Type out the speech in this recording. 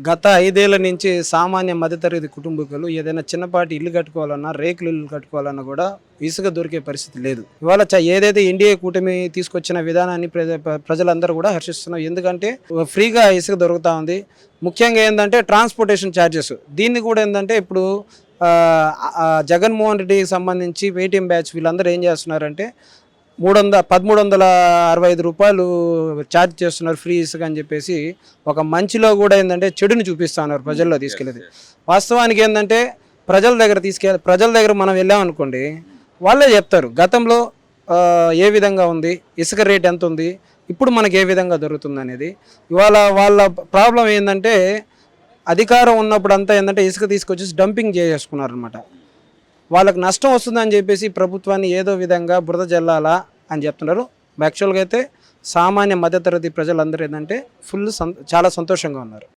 గత 5 ఏళ్ల నుంచి సామాన్య మధ్యతరగతి కుటుంబీకులు ఏదైనా చిన్నపాటి ఇల్లు కట్టుకోవాలన్నా, రేకుల ఇల్లు కట్టుకోవాలన్నా కూడా ఇసుక దొరికే పరిస్థితి లేదు. ఇవాళ ఏదైతే ఎన్డీఏ కూటమి తీసుకొచ్చిన విధానాన్ని ప్రజలందరూ కూడా హర్షిస్తున్నారు. ఎందుకంటే ఫ్రీగా ఇసుక దొరుకుతూ ఉంది. ముఖ్యంగా ఏంటంటే ట్రాన్స్పోర్టేషన్ ఛార్జెస్, దీన్ని కూడా ఏంటంటే ఇప్పుడు జగన్మోహన్ రెడ్డికి సంబంధించి పేటీఎం బ్యాచ్ వీళ్ళందరూ ఏం చేస్తున్నారంటే 1365 రూపాయలు ఛార్జ్ చేస్తున్నారు ఫ్రీ ఇసుక అని చెప్పేసి. ఒక మంచిలో కూడా ఏంటంటే చెడుని చూపిస్తున్నారు ప్రజల్లో తీసుకెళ్ళేది. వాస్తవానికి ఏంటంటే ప్రజల దగ్గర మనం వెళ్ళామనుకోండి, వాళ్ళే చెప్తారు గతంలో ఏ విధంగా ఉంది, ఇసుక రేట్ ఎంత ఉంది, ఇప్పుడు మనకి ఏ విధంగా దొరుకుతుంది అనేది. ఇవాళ వాళ్ళ ప్రాబ్లం ఏంటంటే అధికారం ఉన్నప్పుడు అంతా ఏంటంటే ఇసుక తీసుకొచ్చేసి డంపింగ్ చేసుకున్నారు అనమాట. వాళ్ళకి నష్టం వస్తుందని చెప్పేసి ప్రభుత్వాన్ని ఏదో విధంగా బురద జల్లాలా అని చెప్తున్నారు. యాక్చువల్గా అయితే సామాన్య మధ్యతరగతి ప్రజలందరూ ఏంటంటే చాలా సంతోషంగా ఉన్నారు.